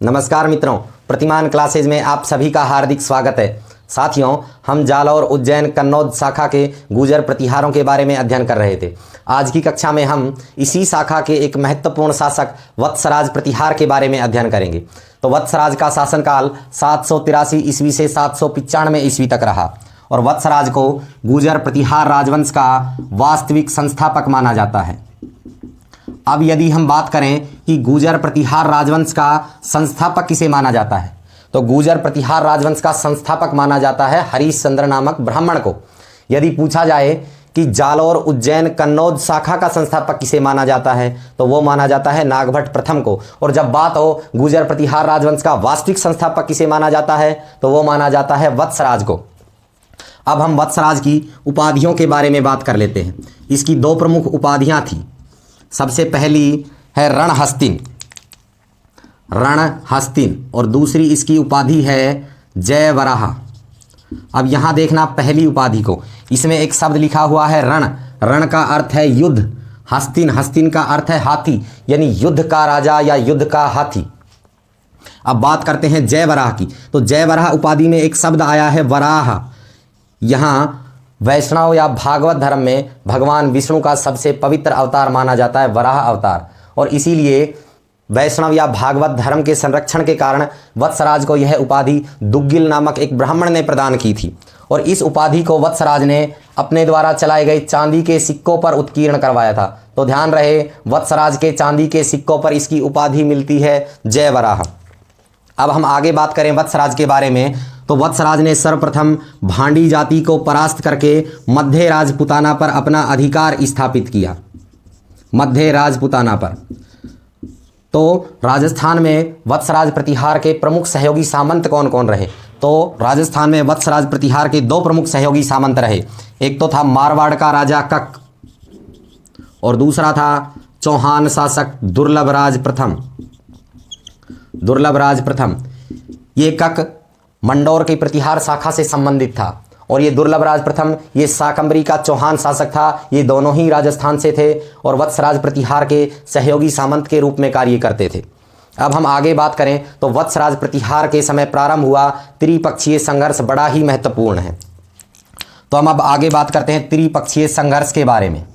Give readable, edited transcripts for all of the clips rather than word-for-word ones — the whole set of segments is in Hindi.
नमस्कार मित्रों, प्रतिमान क्लासेज में आप सभी का हार्दिक स्वागत है। साथियों, हम जालौर, उज्जैन, कन्नौज शाखा के गुर्जर प्रतिहारों के बारे में अध्ययन कर रहे थे। आज की कक्षा में हम इसी शाखा के एक महत्वपूर्ण शासक वत्सराज प्रतिहार के बारे में अध्ययन करेंगे। तो वत्सराज का शासनकाल 783 ईस्वी से 795 ईस्वी तक रहा और वत्सराज को गुर्जर प्रतिहार राजवंश का वास्तविक संस्थापक माना जाता है। अब यदि हम बात करें कि गुर्जर प्रतिहार राजवंश का संस्थापक किसे माना जाता है, तो गुर्जर प्रतिहार राजवंश का संस्थापक माना जाता है हरिश्चंद्र नामक ब्राह्मण को। यदि पूछा जाए कि जालौर, उज्जैन, कन्नौज शाखा का संस्थापक किसे माना जाता है, तो वो माना जाता है नागभट्ट प्रथम को। और जब बात हो गुर्जर प्रतिहार राजवंश का वास्तविक संस्थापक किसे माना जाता है, तो वो माना जाता है वत्सराज को। अब हम वत्सराज की उपाधियों के बारे में बात कर लेते हैं। इसकी दो प्रमुख उपाधियां थी। सबसे पहली है रणहस्तिन, और दूसरी इसकी उपाधि है जयवराह। अब यहां देखना पहली उपाधि को, इसमें एक शब्द लिखा हुआ है रण का अर्थ है युद्ध, हस्तिन का अर्थ है हाथी, यानी युद्ध का राजा या युद्ध का हाथी। अब बात करते हैं जयवराह की। तो जयवराह उपाधि में एक शब्द आया है वराह। यहाँ वैष्णव या भागवत धर्म में भगवान विष्णु का सबसे पवित्र अवतार माना जाता है वराह अवतार, और इसीलिए वैष्णव या भागवत धर्म के संरक्षण के कारण वत्सराज को यह उपाधि दुग्गिल नामक एक ब्राह्मण ने प्रदान की थी। और इस उपाधि को वत्सराज ने अपने द्वारा चलाए गए चांदी के सिक्कों पर उत्कीर्ण करवाया था। तो ध्यान रहे, वत्सराज के चांदी के सिक्कों पर इसकी उपाधि मिलती है जयवराह। अब हम आगे बात करें वत्सराज के बारे में, तो वत्सराज ने सर्वप्रथम भांडी जाति को परास्त करके मध्य राजपुताना पर अपना अधिकार स्थापित किया। मध्य राजपुताना पर तो राजस्थान में वत्सराज प्रतिहार के प्रमुख सहयोगी सामंत कौन कौन रहे, तो राजस्थान में वत्सराज प्रतिहार के दो प्रमुख सहयोगी सामंत रहे। एक तो था मारवाड़ का राजा कक और दूसरा था चौहान शासक दुर्लभराज प्रथम। ये कक मंडौर की प्रतिहार शाखा से संबंधित था और ये दुर्लभराज प्रथम ये शाकंभरी का चौहान शासक था। ये दोनों ही राजस्थान से थे और वत्सराज प्रतिहार के सहयोगी सामंत के रूप में कार्य करते थे। अब हम आगे बात करें तो वत्सराज प्रतिहार के समय प्रारंभ हुआ त्रिपक्षीय संघर्ष बड़ा ही महत्वपूर्ण है। तो हम अब आगे बात करते हैं त्रिपक्षीय संघर्ष के बारे में।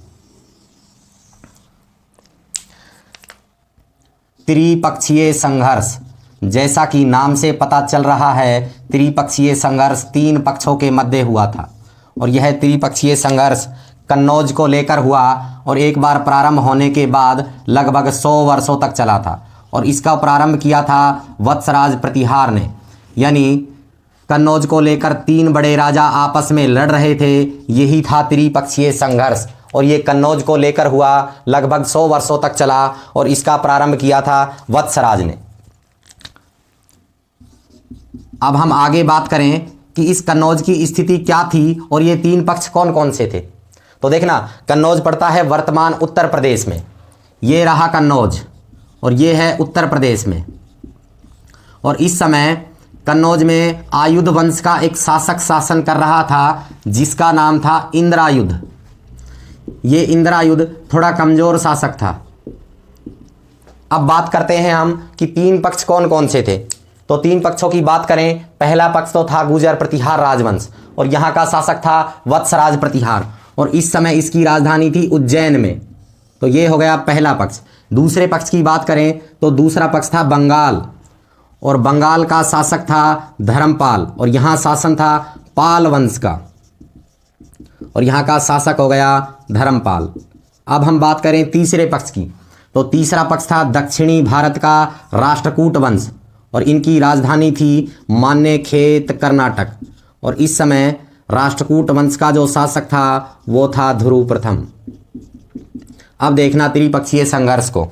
त्रिपक्षीय संघर्ष, जैसा कि नाम से पता चल रहा है, त्रिपक्षीय संघर्ष तीन पक्षों के मध्य हुआ था और यह त्रिपक्षीय संघर्ष कन्नौज को लेकर हुआ और एक बार प्रारंभ होने के बाद लगभग 100 वर्षों तक चला था। और इसका प्रारंभ किया था वत्सराज प्रतिहार ने, यानी कन्नौज को लेकर तीन बड़े राजा आपस में लड़ रहे थे। यही था त्रिपक्षीय संघर्ष और ये कन्नौज को लेकर हुआ, लगभग 100 वर्षों तक चला और इसका प्रारंभ किया था वत्सराज ने। अब हम आगे बात करें कि इस कन्नौज की स्थिति क्या थी और ये तीन पक्ष कौन कौन से थे। तो देखना, कन्नौज पड़ता है वर्तमान उत्तर प्रदेश में। ये रहा कन्नौज और ये है उत्तर प्रदेश में। और इस समय कन्नौज में आयुध वंश का एक शासक शासन कर रहा था जिसका नाम था इंद्रायुध। ये इंद्रायुध थोड़ा कमजोर शासक था। अब बात करते हैं हम कि तीन पक्ष कौन कौन से थे। तो तीन पक्षों की बात करें, पहला पक्ष तो था गुर्जर प्रतिहार राजवंश और यहाँ का शासक था वत्सराज प्रतिहार और इस समय इसकी राजधानी थी उज्जैन में। तो ये हो गया पहला पक्ष। दूसरे पक्ष की बात करें तो दूसरा पक्ष था बंगाल और बंगाल का शासक था धर्मपाल और यहाँ शासन था पाल वंश का और यहाँ का शासक हो गया धर्मपाल। अब हम बात करें तीसरे पक्ष की, तो तीसरा पक्ष था दक्षिणी भारत का राष्ट्रकूट वंश और इनकी राजधानी थी मान्यखेत कर्नाटक और इस समय राष्ट्रकूट वंश का जो शासक था वो था ध्रुव प्रथम। अब देखना त्रिपक्षीय संघर्ष को।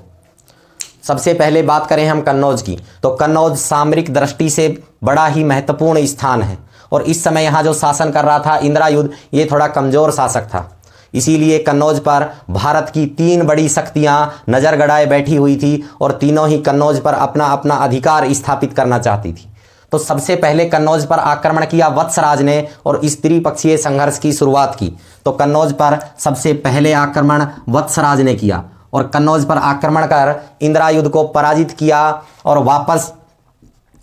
सबसे पहले बात करें हम कन्नौज की, तो कन्नौज सामरिक दृष्टि से बड़ा ही महत्वपूर्ण स्थान है और इस समय यहाँ जो शासन कर रहा था इंद्रायुध, ये थोड़ा कमजोर शासक था। इसीलिए कन्नौज पर भारत की तीन बड़ी शक्तियां नजर गड़ाए बैठी हुई थी और तीनों ही कन्नौज पर अपना अपना अधिकार स्थापित करना चाहती थी। तो सबसे पहले कन्नौज पर आक्रमण किया वत्सराज ने और इस त्रिपक्षीय संघर्ष की शुरुआत की। तो कन्नौज पर सबसे पहले आक्रमण वत्सराज ने किया और कन्नौज पर आक्रमण कर इंद्रायुध को पराजित किया और वापस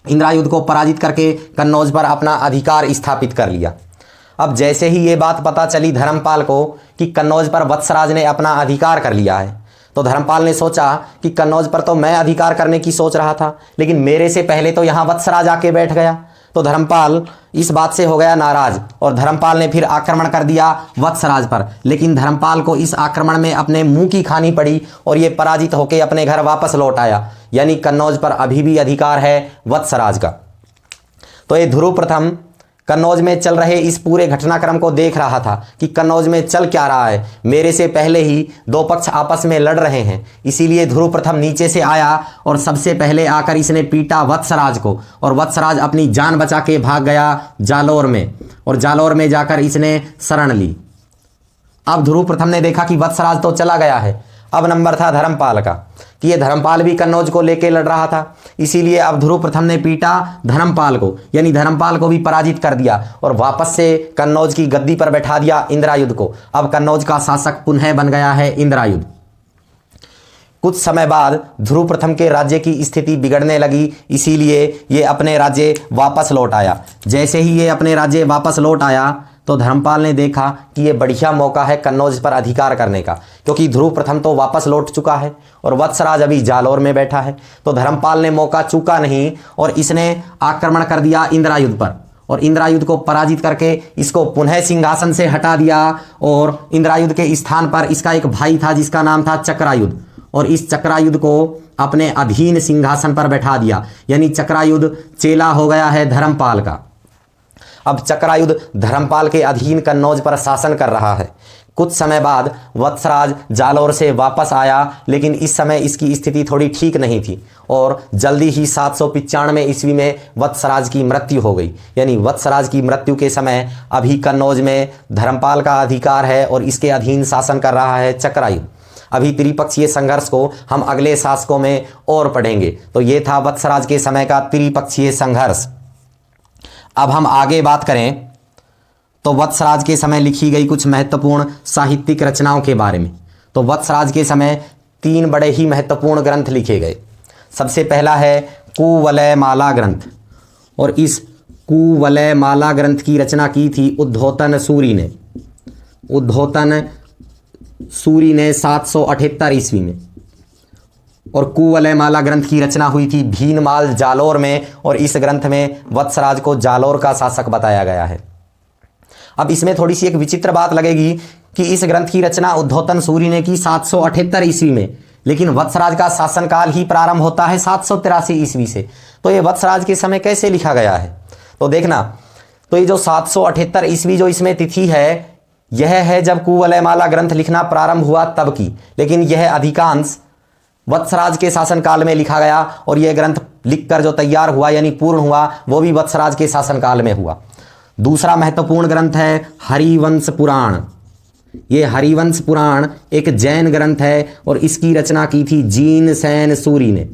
इंद्रायुध को पराजित करके कन्नौज पर अपना अधिकार स्थापित कर लिया। अब जैसे ही ये बात पता चली धर्मपाल को कि कन्नौज पर वत्सराज ने अपना अधिकार कर लिया है, तो धर्मपाल ने सोचा कि कन्नौज पर तो मैं अधिकार करने की सोच रहा था, लेकिन मेरे से पहले तो यहाँ वत्सराज आके बैठ गया। तो धर्मपाल इस बात से हो गया नाराज और धर्मपाल ने फिर आक्रमण कर दिया वत्सराज पर। लेकिन धर्मपाल को इस आक्रमण में अपने मुंह की खानी पड़ी और ये पराजित होकर अपने घर वापस लौट आया। यानी कन्नौज पर अभी भी अधिकार है वत्सराज का। तो ये ध्रुव प्रथम कन्नौज में चल रहे इस पूरे घटनाक्रम को देख रहा था कि कन्नौज में चल क्या रहा है। मेरे से पहले ही दो पक्ष आपस में लड़ रहे हैं, इसीलिए ध्रुव प्रथम नीचे से आया और सबसे पहले आकर इसने पीटा वत्सराज को और वत्सराज अपनी जान बचा के भाग गया जालौर में और जालौर में जाकर इसने शरण ली। अब ध्रुव प्रथम ने देखा कि वत्सराज तो चला गया है। अब नंबर था धर्मपाल का कि ये धर्मपाल भी कन्नौज को लेके लड़ रहा था, इसीलिए अब ध्रुव प्रथम ने पीटा धर्मपाल को, यानी धर्मपाल को भी पराजित कर दिया और वापस से कन्नौज की गद्दी पर बैठा दिया इंद्रायुध को। अब कन्नौज का शासक पुनः बन गया है इंद्रायुध। कुछ समय बाद ध्रुव प्रथम के राज्य की स्थिति बिगड़ने लगी, इसीलिए ये अपने राज्य वापस लौट आया। जैसे ही ये अपने राज्य वापस लौट आया तो धर्मपाल ने देखा कि ये बढ़िया मौका है कन्नौज पर अधिकार करने का, क्योंकि ध्रुव प्रथम तो वापस लौट चुका है और वत्सराज अभी जालौर में बैठा है। तो धर्मपाल ने मौका चूका नहीं और इसने आक्रमण कर दिया इंद्रायुध पर और इंद्रायुध को पराजित करके इसको पुनः सिंहासन से हटा दिया और इंद्रायुध के स्थान पर इसका एक भाई था जिसका नाम था चक्रायुध और इस चक्रायुध को अपने अधीन सिंहासन पर बैठा दिया। यानी चक्रायुध चेला हो गया है धर्मपाल का। अब चक्रायुध धर्मपाल के अधीन कन्नौज पर शासन कर रहा है। कुछ समय बाद वत्सराज जालौर से वापस आया, लेकिन इस समय इसकी स्थिति थोड़ी ठीक नहीं थी और जल्दी ही 795 ईस्वी में वत्सराज की मृत्यु हो गई। यानी वत्सराज की मृत्यु के समय अभी कन्नौज में धर्मपाल का अधिकार है और इसके अधीन शासन कर रहा है चक्रायुध। अभी त्रिपक्षीय संघर्ष को हम अगले शासकों में और पढ़ेंगे। तो ये था वत्सराज के समय का त्रिपक्षीय संघर्ष। अब हम आगे बात करें तो वत्सराज के समय लिखी गई कुछ महत्वपूर्ण साहित्यिक रचनाओं के बारे में। तो वत्सराज के समय 3 बड़े ही महत्वपूर्ण ग्रंथ लिखे गए। सबसे पहला है कुवलय माला ग्रंथ और इस कुवलय माला ग्रंथ की रचना की थी उद्धोतन सूरी ने। उद्धोतन सूरी ने 778 ईस्वी में और कुवलय माला ग्रंथ की रचना हुई थी भीनमाल जालौर में और इस ग्रंथ में वत्सराज को जालौर का शासक बताया गया है। अब इसमें थोड़ी सी एक विचित्र बात लगेगी कि इस ग्रंथ की रचना उद्धोतन सूरी ने की 778 ईस्वी में, लेकिन वत्सराज का शासनकाल ही प्रारंभ होता है 783 ईस्वी से। तो ये वत्सराज के समय कैसे लिखा गया है? तो देखना, तो ये जो 778 ईस्वी जो इसमें तिथि है, यह है जब कुवलय माला ग्रंथ लिखना प्रारंभ हुआ तब की, लेकिन यह अधिकांश वत्सराज के शासनकाल में लिखा गया और यह ग्रंथ लिखकर जो तैयार हुआ यानी पूर्ण हुआ वो भी वत्सराज के शासनकाल में हुआ। दूसरा महत्वपूर्ण ग्रंथ है हरिवंश पुराण। ये हरिवंश पुराण एक जैन ग्रंथ है और इसकी रचना की थी जीनसेन सूरी ने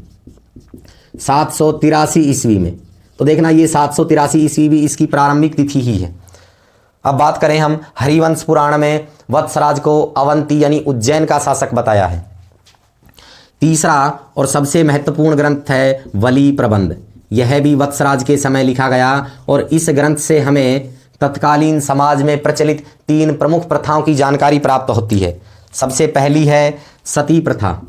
783 ईस्वी में। तो देखना, ये 783 ईस्वी भी इसकी प्रारंभिक तिथि ही है। अब बात करें हम हरिवंश पुराण में वत्सराज को अवंती यानी उज्जैन का शासक बताया है। तीसरा और सबसे महत्वपूर्ण ग्रंथ है वली प्रबंध। यह भी वत्सराज के समय लिखा गया और इस ग्रंथ से हमें तत्कालीन समाज में प्रचलित 3 प्रमुख प्रथाओं की जानकारी प्राप्त होती है। सबसे पहली है सती प्रथा,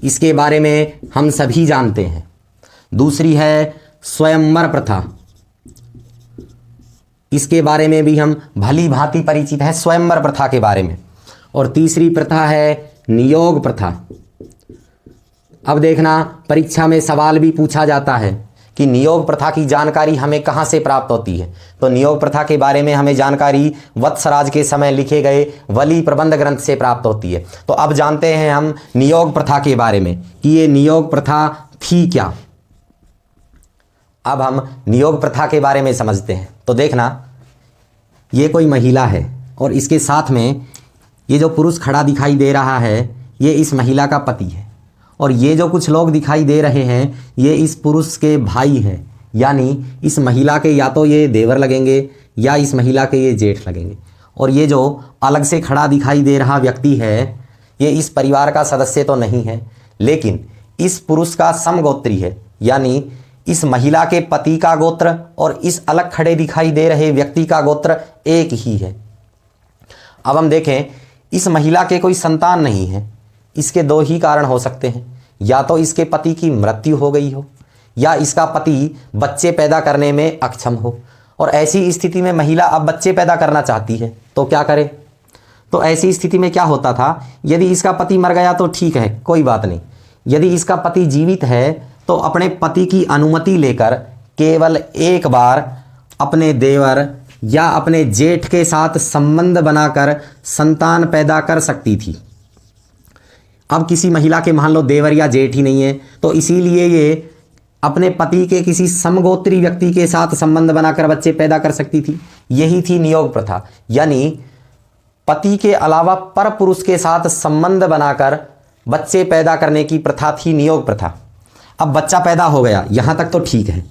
इसके बारे में हम सभी जानते हैं। दूसरी है स्वयंवर प्रथा, इसके बारे में भी हम भली भांति परिचित हैं स्वयंवर प्रथा के बारे में। और तीसरी प्रथा है नियोग प्रथा। अब देखना, परीक्षा में सवाल भी पूछा जाता है कि नियोग प्रथा की जानकारी हमें कहाँ से प्राप्त होती है। तो नियोग प्रथा के बारे में हमें जानकारी वत्सराज के समय लिखे गए वली प्रबंध ग्रंथ से प्राप्त होती है। तो अब जानते हैं हम नियोग प्रथा के बारे में कि ये नियोग प्रथा थी क्या। अब हम नियोग प्रथा के बारे में समझते हैं। तो देखना, ये कोई महिला है और इसके साथ में ये जो पुरुष खड़ा दिखाई दे रहा है ये इस महिला का पति है और ये जो कुछ लोग दिखाई दे रहे हैं ये इस पुरुष के भाई हैं। यानी इस महिला के या तो ये देवर लगेंगे या इस महिला के ये जेठ लगेंगे। और ये जो अलग से खड़ा दिखाई दे रहा व्यक्ति है ये इस परिवार का सदस्य तो नहीं है, लेकिन इस पुरुष का समगोत्री है। यानी इस महिला के पति का गोत्र और इस अलग खड़े दिखाई दे रहे व्यक्ति का गोत्र एक ही है। अब हम देखें, इस महिला के कोई संतान नहीं है। इसके दो ही कारण हो सकते हैं, या तो इसके पति की मृत्यु हो गई हो या इसका पति बच्चे पैदा करने में अक्षम हो। और ऐसी स्थिति में महिला अब बच्चे पैदा करना चाहती है तो क्या करे? तो ऐसी स्थिति में क्या होता था, यदि इसका पति मर गया तो ठीक है, कोई बात नहीं। यदि इसका पति जीवित है तो अपने पति की अनुमति लेकर केवल एक बार अपने देवर या अपने जेठ के साथ संबंध बनाकर संतान पैदा कर सकती थी। अब किसी महिला के मान लो देवर या जेठ ही नहीं है, तो इसीलिए ये अपने पति के किसी समगोत्री व्यक्ति के साथ संबंध बनाकर बच्चे पैदा कर सकती थी। यही थी नियोग प्रथा, यानी पति के अलावा पर पुरुष के साथ संबंध बनाकर बच्चे पैदा करने की प्रथा थी नियोग प्रथा। अब बच्चा पैदा हो गया, यहां तक तो ठीक है।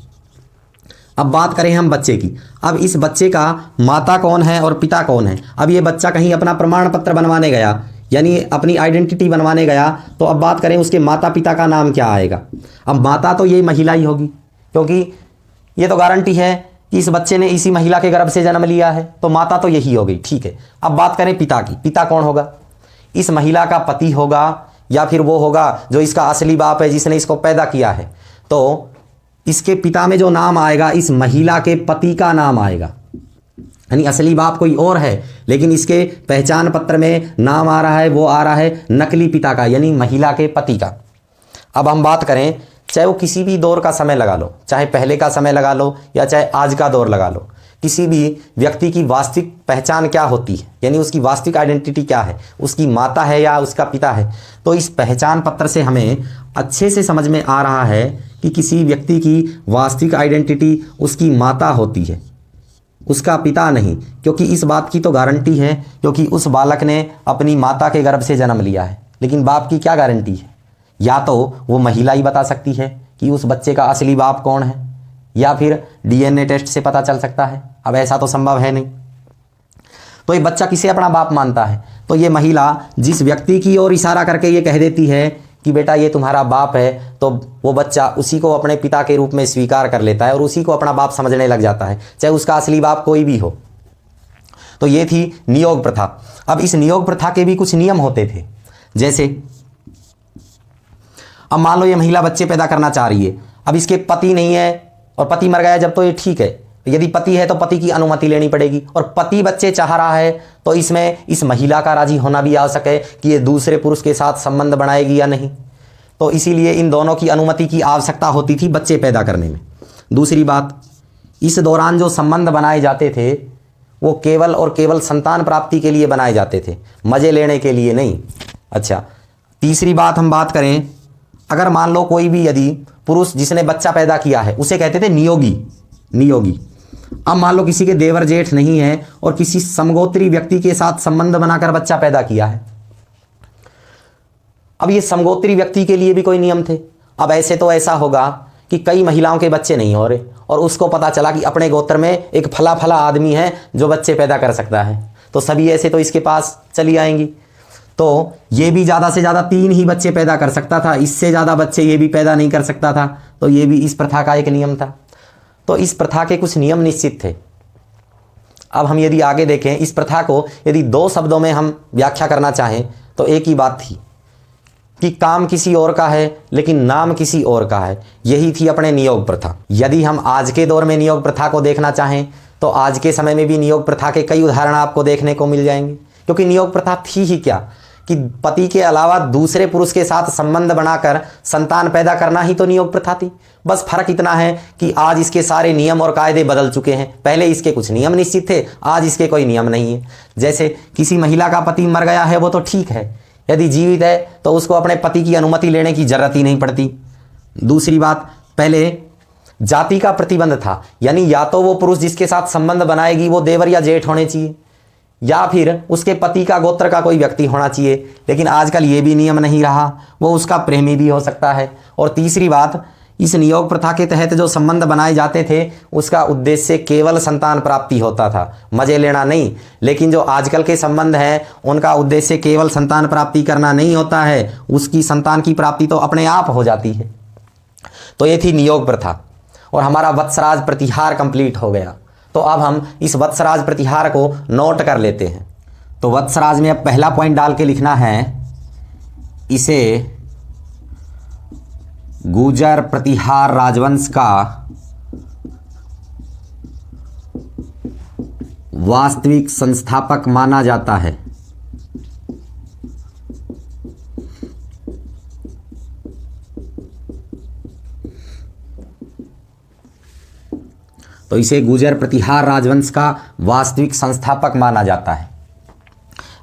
अब बात करें हम बच्चे की। अब इस बच्चे का माता कौन है और पिता कौन है? अब ये बच्चा कहीं अपना प्रमाण पत्र बनवाने गया, यानी अपनी आइडेंटिटी बनवाने गया, तो अब बात करें उसके माता पिता का नाम क्या आएगा? अब माता तो ये महिला ही होगी, क्योंकि ये तो गारंटी है कि इस बच्चे ने इसी महिला के गर्भ से जन्म लिया है, तो माता तो यही हो गई, ठीक है। अब बात करें पिता की। पिता कौन होगा? इस महिला का पति होगा या फिर वो होगा जो इसका असली बाप है जिसने इसको पैदा किया है। तो इसके पिता में जो नाम आएगा इस महिला के पति का नाम आएगा, यानी असली बाप कोई और है लेकिन इसके पहचान पत्र में नाम आ रहा है, वो आ रहा है नकली पिता का, यानी महिला के पति का। अब हम बात करें, चाहे वो किसी भी दौर का समय लगा लो, चाहे पहले का समय लगा लो या चाहे आज का दौर लगा लो, किसी भी व्यक्ति की वास्तविक पहचान क्या होती है, यानी उसकी वास्तविक आइडेंटिटी क्या है, उसकी माता है या उसका पिता है। तो इस पहचान पत्र से हमें अच्छे से समझ में आ रहा है कि किसी व्यक्ति की वास्तविक आइडेंटिटी उसकी माता होती है, उसका पिता नहीं, क्योंकि इस बात की तो गारंटी है क्योंकि उस बालक ने अपनी माता के गर्भ से जन्म लिया है। लेकिन बाप की क्या गारंटी है? या तो वो महिला ही बता सकती है कि उस बच्चे का असली बाप कौन है, या फिर डीएनए टेस्ट से पता चल सकता है। अब ऐसा तो संभव है नहीं। तो ये बच्चा किसे अपना बाप मानता है? तो ये महिला जिस व्यक्ति की ओर इशारा करके ये कह देती है कि बेटा ये तुम्हारा बाप है, तो वो बच्चा उसी को अपने पिता के रूप में स्वीकार कर लेता है और उसी को अपना बाप समझने लग जाता है, चाहे उसका असली बाप कोई भी हो। तो ये थी नियोग प्रथा। अब इस नियोग प्रथा के भी कुछ नियम होते थे, जैसे अब मान लो ये महिला बच्चे पैदा करना चाह रही है, अब इसके पति नहीं है और पति मर गया जब, तो ये ठीक है। यदि पति है तो पति की अनुमति लेनी पड़ेगी, और पति बच्चे चाह रहा है तो इसमें इस महिला का राजी होना भी आवश्यक है कि ये दूसरे पुरुष के साथ संबंध बनाएगी या नहीं। तो इसीलिए इन दोनों की अनुमति की आवश्यकता होती थी बच्चे पैदा करने में। दूसरी बात, इस दौरान जो संबंध बनाए जाते थे वो केवल और केवल संतान प्राप्ति के लिए बनाए जाते थे, मजे लेने के लिए नहीं। अच्छा, तीसरी बात हम बात करें, अगर मान लो कोई भी यदि पुरुष जिसने बच्चा पैदा किया है उसे कहते थे नियोगी। अब मान लो किसी के देवर जेठ नहीं है और किसी समगोत्री व्यक्ति के साथ संबंध बनाकर बच्चा पैदा किया है। अब ये समगोत्री व्यक्ति के लिए भी कोई नियम थे। अब ऐसे तो ऐसा होगा कि कई महिलाओं के बच्चे नहीं हो रहे और उसको पता चला कि अपने गोत्र में एक फला आदमी है जो बच्चे पैदा कर सकता है, तो सभी ऐसे तो इसके पास चली आएंगी। तो ये भी ज़्यादा से ज़्यादा 3 ही बच्चे पैदा कर सकता था, इससे ज़्यादा बच्चे ये भी पैदा नहीं कर सकता था। तो ये भी इस प्रथा का एक नियम था। तो इस प्रथा के कुछ नियम निश्चित थे। अब हम यदि आगे देखें, इस प्रथा को यदि 2 शब्दों में हम व्याख्या करना चाहें तो एक ही बात थी कि काम किसी और का है लेकिन नाम किसी और का है। यही थी अपने नियोग प्रथा। यदि हम आज के दौर में नियोग प्रथा को देखना चाहें तो आज के समय में भी नियोग प्रथा के कई उदाहरण आपको देखने को मिल जाएंगे, क्योंकि नियोग प्रथा थी ही क्या कि पति के अलावा दूसरे पुरुष के साथ संबंध बनाकर संतान पैदा करना ही तो नियोग प्रथा थी। बस फर्क इतना है कि आज इसके सारे नियम और कायदे बदल चुके हैं। पहले इसके कुछ नियम निश्चित थे, आज इसके कोई नियम नहीं है। जैसे किसी महिला का पति मर गया है वो तो ठीक है, यदि जीवित है तो उसको अपने पति की अनुमति लेने की जरूरत ही नहीं पड़ती। दूसरी बात, पहले जाति का प्रतिबंध था, यानी या तो वो पुरुष जिसके साथ संबंध बनाएगी वो देवर या जेठ होने चाहिए या फिर उसके पति का गोत्र का कोई व्यक्ति होना चाहिए। लेकिन आजकल ये भी नियम नहीं रहा, वो उसका प्रेमी भी हो सकता है। और तीसरी बात, इस नियोग प्रथा के तहत जो संबंध बनाए जाते थे उसका उद्देश्य केवल संतान प्राप्ति होता था, मजे लेना नहीं। लेकिन जो आजकल के संबंध हैं उनका उद्देश्य केवल संतान प्राप्ति करना नहीं होता है, उसकी संतान की प्राप्ति तो अपने आप हो जाती है। तो ये थी नियोग प्रथा। और हमारा वत्सराज प्रतिहार कंप्लीट हो गया। तो अब हम इस वत्सराज प्रतिहार को नोट कर लेते हैं। तो वत्सराज में अब पहला पॉइंट डाल के लिखना है, इसे गुर्जर प्रतिहार राजवंश का वास्तविक संस्थापक माना जाता है। तो इसे गुर्जर प्रतिहार राजवंश का वास्तविक संस्थापक माना जाता है।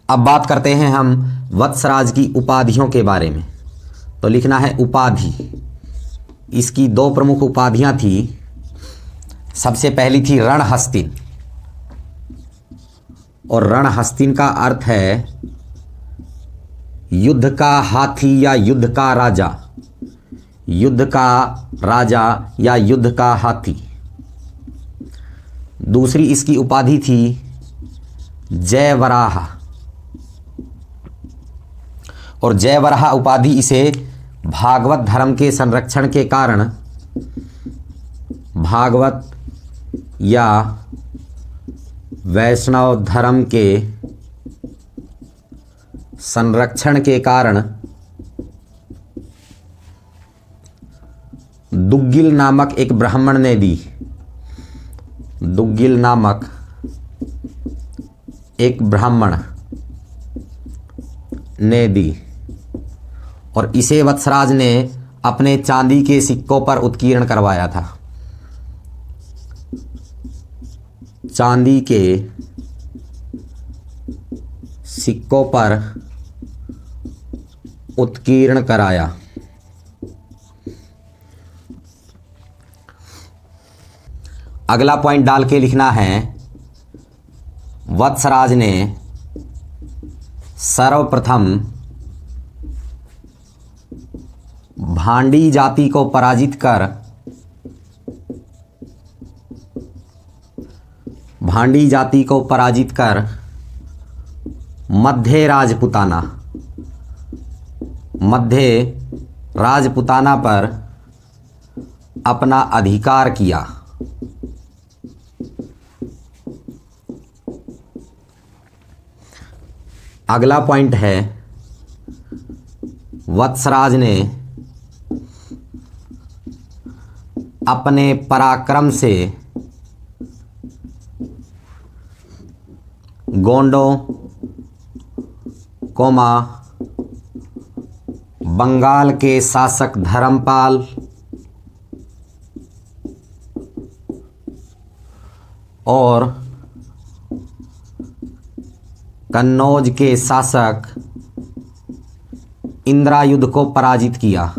अब बात करते हैं हम वत्सराज की उपाधियों के बारे में। तो लिखना है उपाधि। इसकी दो प्रमुख उपाधियां थी। सबसे पहली थी रणहस्तिन, और रणहस्तिन का अर्थ है युद्ध का हाथी या युद्ध का राजा, युद्ध का राजा या युद्ध का हाथी। दूसरी इसकी उपाधि थी जयवराह, और जयवराह उपाधि इसे भागवत धर्म के संरक्षण के कारण, भागवत या वैष्णव धर्म के संरक्षण के कारण दुग्गिल नामक एक ब्राह्मण ने दी। दुग्गिल नामक एक ब्राह्मण ने दी, और इसे वत्सराज ने अपने चांदी के सिक्कों पर उत्कीर्ण करवाया था। चांदी के सिक्कों पर उत्कीर्ण कराया। अगला पॉइंट डाल के लिखना है, वत्सराज ने सर्वप्रथम भांडी जाति को पराजित कर, भांडी जाति को पराजित कर मध्य राजपुताना, मध्य राजपुताना पर अपना अधिकार किया। अगला पॉइंट है, वत्सराज ने अपने पराक्रम से गोंडों, कोमा, बंगाल के शासक धर्मपाल और कन्नौज के शासक इंद्रायुध को पराजित किया।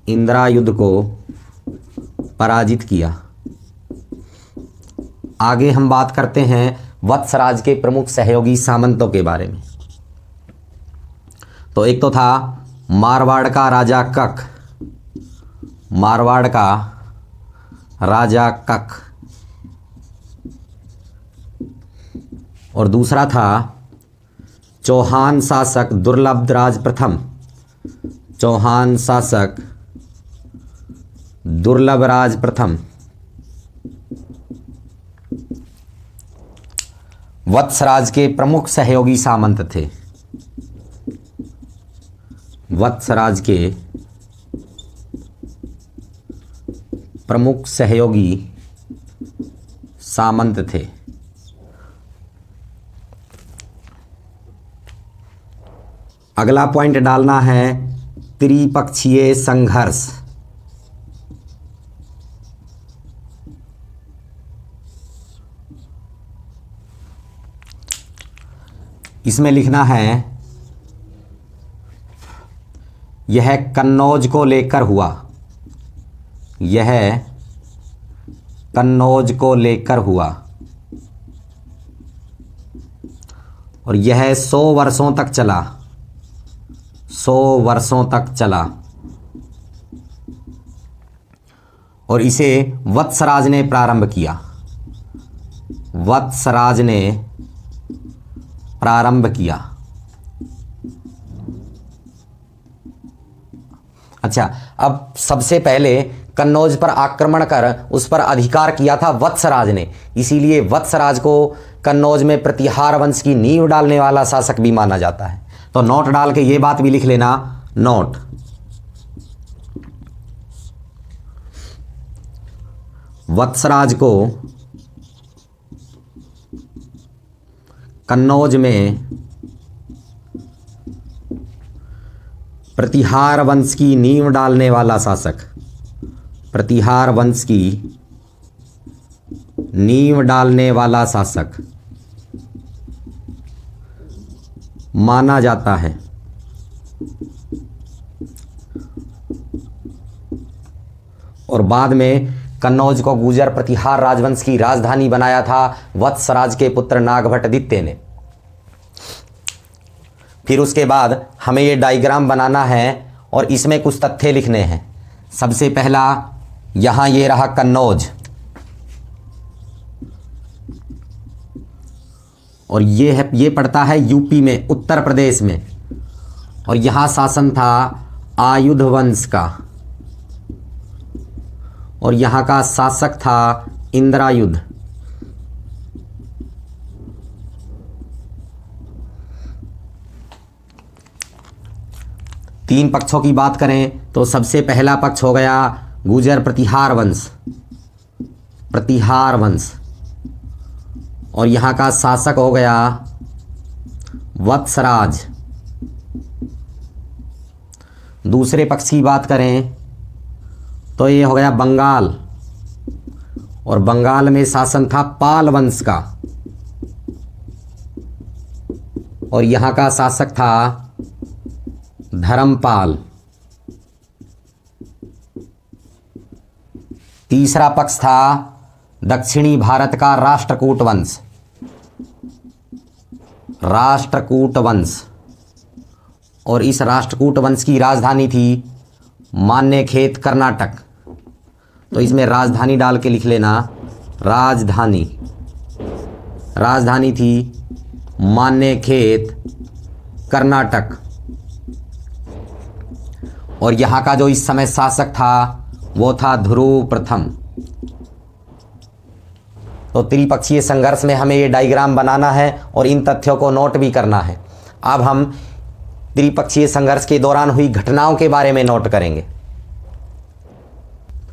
इंद्रायुध को पराजित किया। आगे हम बात करते हैं वत्सराज के प्रमुख सहयोगी सामंतों के बारे में। तो एक तो था मारवाड़ का राजा कक, मारवाड़ का राजा कक, और दूसरा था चौहान शासक दुर्लभराज प्रथम, चौहान शासक दुर्लभराज प्रथम। वत्सराज के प्रमुख सहयोगी सामंत थे। वत्सराज के प्रमुख सहयोगी सामंत थे। अगला पॉइंट डालना है त्रिपक्षीय संघर्ष। इसमें लिखना है, यह कन्नौज को लेकर हुआ, यह कन्नौज को लेकर हुआ, और यह 100 वर्षों तक चला, 100 वर्षों तक चला, और इसे वत्सराज ने प्रारंभ किया। वत्सराज ने प्रारंभ किया। अच्छा, अब सबसे पहले कन्नौज पर आक्रमण कर उस पर अधिकार किया था वत्सराज ने, इसीलिए वत्सराज को कन्नौज में प्रतिहार वंश की नींव डालने वाला शासक भी माना जाता है। तो नोट डाल के ये बात भी लिख लेना, नोट। वत्सराज को कन्नौज में प्रतिहार वंश की नींव डालने वाला शासक, प्रतिहार वंश की नींव डालने वाला शासक माना जाता है। और बाद में कन्नौज को गुर्जर प्रतिहार राजवंश की राजधानी बनाया था वत्सराज के पुत्र नागभट्टदित्य ने। फिर उसके बाद हमें ये डायग्राम बनाना है और इसमें कुछ तथ्य लिखने हैं। सबसे पहला, यहाँ ये रहा कन्नौज और ये पड़ता है यूपी में, उत्तर प्रदेश में, और यहाँ शासन था आयुध वंश का और यहाँ का शासक था इंद्रायुध। तीन पक्षों की बात करें तो सबसे पहला पक्ष हो गया गुर्जर प्रतिहार वंश, प्रतिहार वंश, और यहाँ का शासक हो गया वत्सराज। दूसरे पक्ष की बात करें तो ये हो गया बंगाल, और बंगाल में शासन था पाल वंश का और यहाँ का शासक था धर्मपाल। तीसरा पक्ष था दक्षिणी भारत का राष्ट्रकूट वंश, राष्ट्रकूट वंश, और इस राष्ट्रकूट वंश की राजधानी थी मान्यखेत, कर्नाटक। तो इसमें राजधानी डाल के लिख लेना, राजधानी, राजधानी थी मान्यखेत, कर्नाटक। और यहाँ का जो इस समय शासक था वो था ध्रुव प्रथम। तो त्रिपक्षीय संघर्ष में हमें ये डायग्राम बनाना है और इन तथ्यों को नोट भी करना है। अब हम त्रिपक्षीय संघर्ष के दौरान हुई घटनाओं के बारे में नोट करेंगे।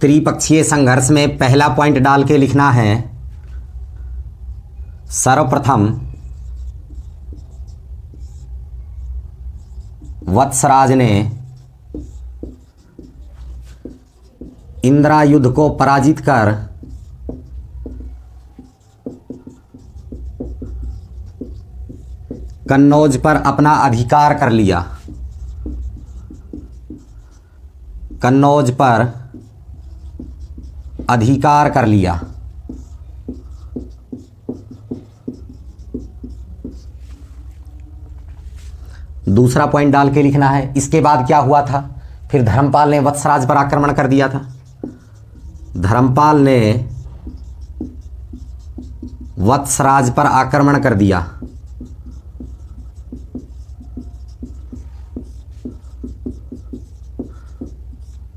त्रिपक्षीय संघर्ष में पहला पॉइंट डाल के लिखना है, सर्वप्रथम वत्सराज ने इंद्रायुध को पराजित कर कन्नौज पर अपना अधिकार कर लिया, कन्नौज पर अधिकार कर लिया। दूसरा पॉइंट डाल के लिखना है, इसके बाद क्या हुआ था। फिर धर्मपाल ने वत्सराज पर आक्रमण कर दिया था, धर्मपाल ने वत्सराज पर आक्रमण कर दिया।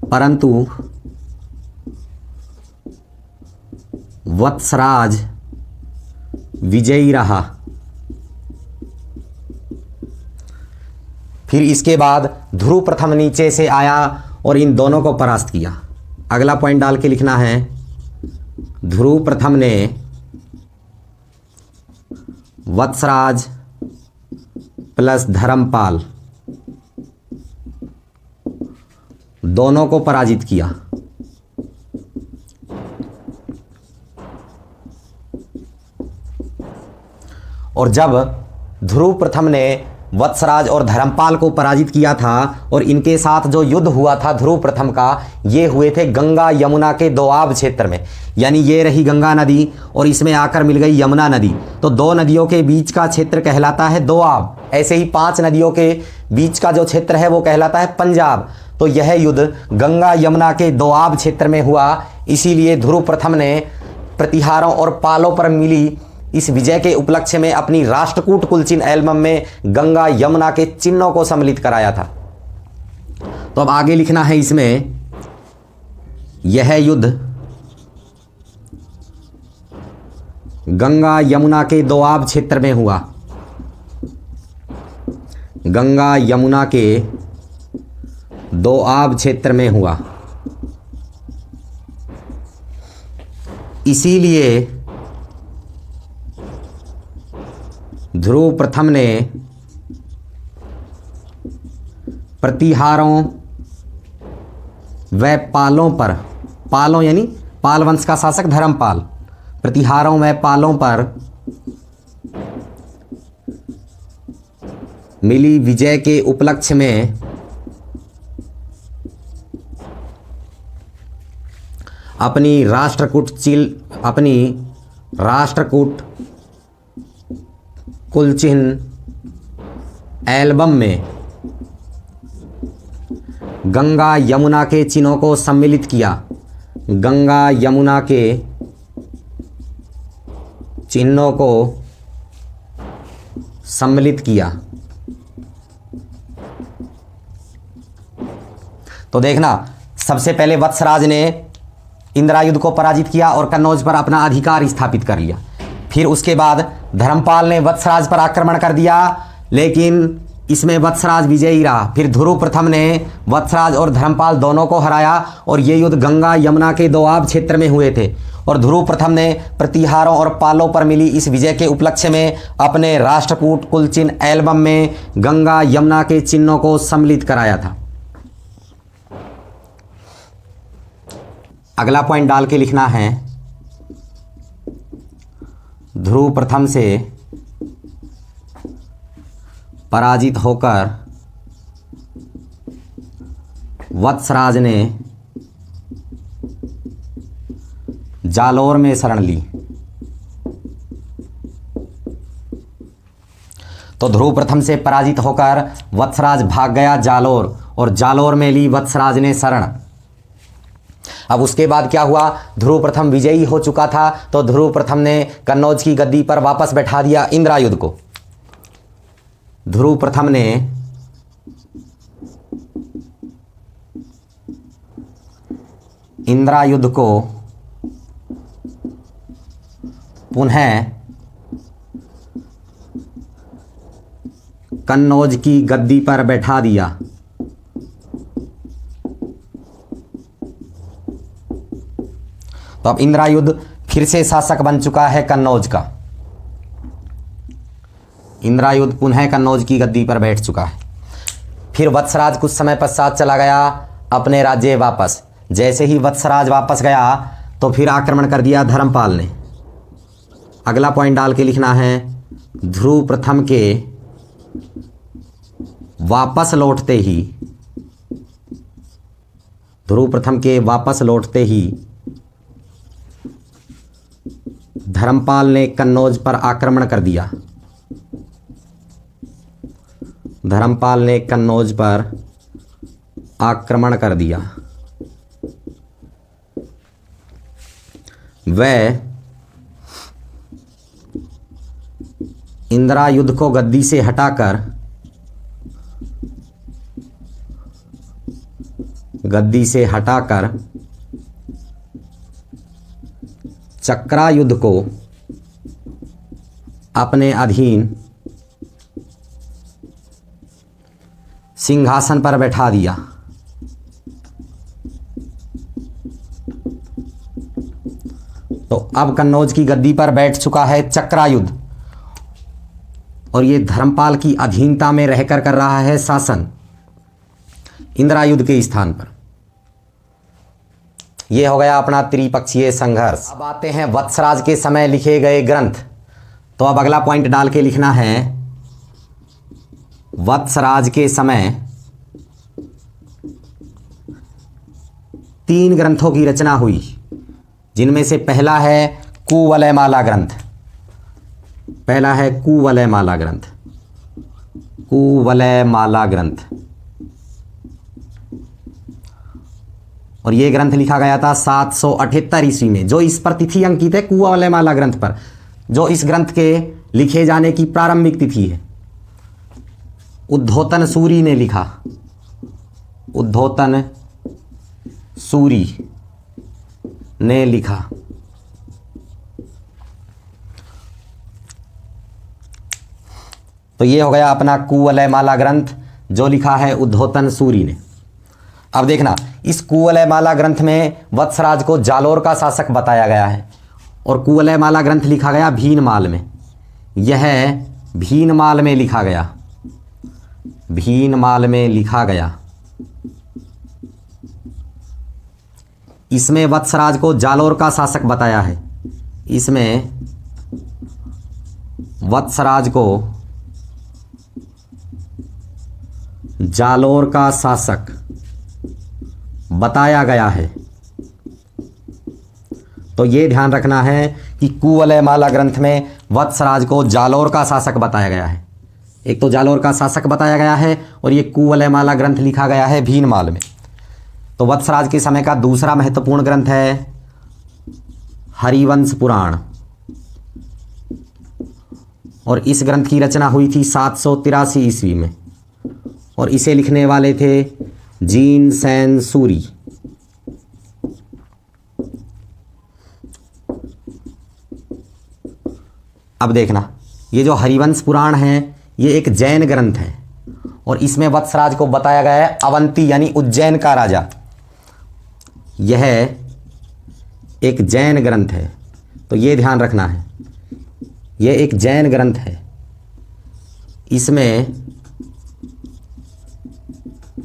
परंतु वत्सराज विजयी रहा। फिर इसके बाद ध्रुव प्रथम नीचे से आया और इन दोनों को परास्त किया। अगला पॉइंट डाल के लिखना है, ध्रुव प्रथम ने वत्सराज प्लस धर्मपाल दोनों को पराजित किया। और जब ध्रुव प्रथम ने वत्सराज और धर्मपाल को पराजित किया था और इनके साथ जो युद्ध हुआ था ध्रुव प्रथम का, ये हुए थे गंगा यमुना के दोआब क्षेत्र में। यानी ये रही गंगा नदी और इसमें आकर मिल गई यमुना नदी, तो दो नदियों के बीच का क्षेत्र कहलाता है दोआब। ऐसे ही 5 नदियों के बीच का जो क्षेत्र है वो कहलाता है पंजाब। तो यह युद्ध गंगा यमुना के दोआब क्षेत्र में हुआ। इसीलिए ध्रुव प्रथम ने प्रतिहारों और पालों पर मिली इस विजय के उपलक्ष्य में अपनी राष्ट्रकूट कुलचिन्ह एल्बम में गंगा यमुना के चिन्हों को सम्मिलित कराया था। तो अब आगे लिखना है इसमें, यह युद्ध गंगा यमुना के दोआब क्षेत्र में हुआ। गंगा यमुना के दोआब क्षेत्र में हुआ। इसीलिए ध्रुव प्रथम ने प्रतिहारों व पालों पर, पालों यानी पाल वंश का शासक धर्मपाल, प्रतिहारों व पालों पर मिली विजय के उपलक्ष्य में अपनी राष्ट्रकूट कुलचिन्ह एल्बम में गंगा यमुना के चिन्हों को सम्मिलित किया। गंगा यमुना के चिन्हों को सम्मिलित किया। तो देखना, सबसे पहले वत्सराज ने इंद्रायुध को पराजित किया और कन्नौज पर अपना अधिकार स्थापित कर लिया। फिर उसके बाद धर्मपाल ने वत्सराज पर आक्रमण कर दिया, लेकिन इसमें वत्सराज विजयी रहा। फिर ध्रुव प्रथम ने वत्सराज और धर्मपाल दोनों को हराया और ये युद्ध गंगा यमुना के दोआब क्षेत्र में हुए थे। और ध्रुव प्रथम ने प्रतिहारों और पालों पर मिली इस विजय के उपलक्ष्य में अपने राष्ट्रकूट कुलचिन्ह एल्बम में गंगा यमुना के चिन्हों को सम्मिलित कराया था। अगला पॉइंट डाल के लिखना है, ध्रुव प्रथम से पराजित होकर वत्सराज ने जालोर में शरण ली। तो ध्रुव प्रथम से पराजित होकर वत्सराज भाग गया जालोर, और जालोर में ली वत्सराज ने शरण। अब उसके बाद क्या हुआ, ध्रुव प्रथम विजयी हो चुका था, तो ध्रुव प्रथम ने कन्नौज की गद्दी पर वापस बैठा दिया इंद्रायुध को। ध्रुव प्रथम ने इंद्रायुध को पुनः कन्नौज की गद्दी पर बैठा दिया। तो अब इंद्रायुध फिर से शासक बन चुका है कन्नौज का। इंद्रायुध पुनः कन्नौज की गद्दी पर बैठ चुका है। फिर वत्सराज कुछ समय पश्चात चला गया अपने राज्य वापस। जैसे ही वत्सराज वापस गया तो फिर आक्रमण कर दिया धर्मपाल ने। अगला पॉइंट डाल के लिखना है, ध्रुव प्रथम के वापस लौटते ही, ध्रुव प्रथम के वापस लौटते ही धर्मपाल ने कन्नौज पर आक्रमण कर दिया। धर्मपाल ने कन्नौज पर आक्रमण कर दिया। वह इंद्रायुध को गद्दी से हटाकर चक्रायुध को अपने अधीन सिंहासन पर बैठा दिया। तो अब कन्नौज की गद्दी पर बैठ चुका है चक्रायुध, और ये धर्मपाल की अधीनता में रहकर कर रहा है शासन इंद्रायुध के स्थान पर। यह हो गया अपना त्रिपक्षीय संघर्ष। अब आते हैं वत्सराज के समय लिखे गए ग्रंथ। तो अब अगला पॉइंट डाल के लिखना है, वत्सराज के समय 3 ग्रंथों की रचना हुई, जिनमें से पहला है कुवलयमाला ग्रंथ। पहला है कुवलयमाला ग्रंथ। कुवलयमाला ग्रंथ, और यह ग्रंथ लिखा गया था 778 ईस्वी में। जो इस पर तिथि अंकित है कुवलयमाला ग्रंथ पर, जो इस ग्रंथ के लिखे जाने की प्रारंभिक तिथि है, उद्धोतन सूरी ने लिखा। उद्धोतन सूरी ने लिखा। तो ये हो गया अपना कुवलयमाला ग्रंथ, जो लिखा है उद्धोतन सूरि ने। अब देखना, इस कुवलयमाला ग्रंथ में वत्सराज को जालोर का शासक बताया गया है और कुवलयमाला ग्रंथ लिखा गया भीनमाल में। यह भीनमाल में लिखा गया, भीनमाल में लिखा गया। इसमें वत्सराज को जालोर का शासक बताया है। इसमें वत्सराज को जालोर का शासक बताया गया है। तो ये ध्यान रखना है कि कुवलयमाला ग्रंथ में वत्सराज को जालोर का शासक बताया गया है। एक तो जालोर का शासक बताया गया है और ये कुवलयमाला ग्रंथ लिखा गया है भीनमाल में। तो वत्सराज के समय का दूसरा महत्वपूर्ण ग्रंथ है हरिवंश पुराण, और इस ग्रंथ की रचना हुई थी 783 ईस्वी में और इसे लिखने वाले थे जीन सेन सूरी। अब देखना, ये जो हरिवंश पुराण है ये एक जैन ग्रंथ है और इसमें वत्सराज को बताया गया है अवंती यानी उज्जैन का राजा। यह एक जैन ग्रंथ है, तो ये ध्यान रखना है, यह एक जैन ग्रंथ है। इसमें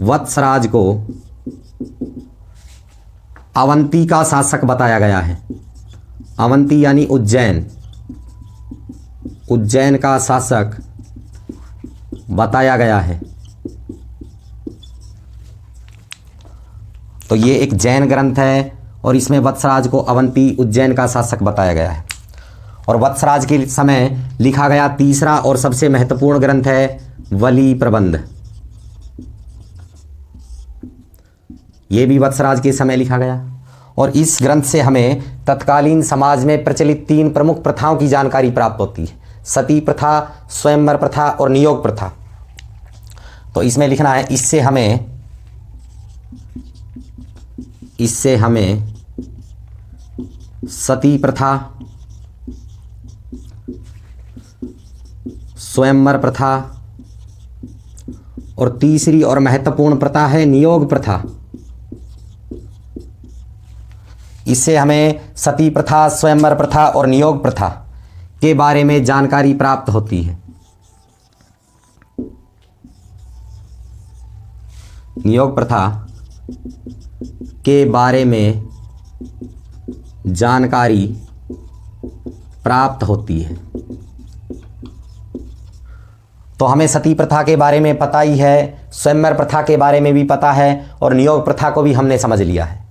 वत्सराज को अवंती का शासक बताया गया है। अवंती यानी उज्जैन, उज्जैन का शासक बताया गया है। तो ये एक जैन ग्रंथ है और इसमें वत्सराज को अवंती उज्जैन का शासक बताया गया है। और वत्सराज के समय लिखा गया तीसरा और सबसे महत्वपूर्ण ग्रंथ है वली प्रबंध। ये भी वत्सराज के समय लिखा गया और इस ग्रंथ से हमें तत्कालीन समाज में प्रचलित 3 प्रमुख प्रथाओं की जानकारी प्राप्त होती है: सती प्रथा, स्वयंवर प्रथा और नियोग प्रथा। तो इसमें लिखना है, इससे हमें सती प्रथा, स्वयंवर प्रथा और तीसरी और महत्वपूर्ण प्रथा है नियोग प्रथा। इससे हमें सती प्रथा, स्वयंवर प्रथा और नियोग प्रथा के बारे में जानकारी प्राप्त होती है। नियोग प्रथा के बारे में जानकारी प्राप्त होती है। तो हमें सती प्रथा के बारे में पता ही है, स्वयंवर प्रथा के बारे में भी पता है और नियोग प्रथा को भी हमने समझ लिया है।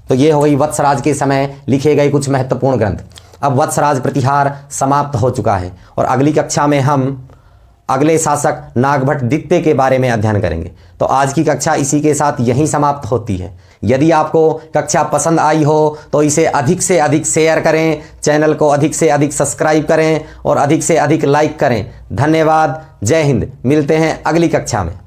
तो ये हो गई वत्सराज के समय लिखे गए कुछ महत्वपूर्ण ग्रंथ। अब वत्सराज प्रतिहार समाप्त हो चुका है और अगली कक्षा में हम अगले शासक नागभट्ट द्वितीय के बारे में अध्ययन करेंगे। तो आज की कक्षा इसी के साथ यहीं समाप्त होती है। यदि आपको कक्षा पसंद आई हो तो इसे अधिक से अधिक शेयर करें, चैनल को अधिक से अधिक सब्सक्राइब करें और अधिक से अधिक लाइक करें। धन्यवाद। जय हिंद। मिलते हैं अगली कक्षा में।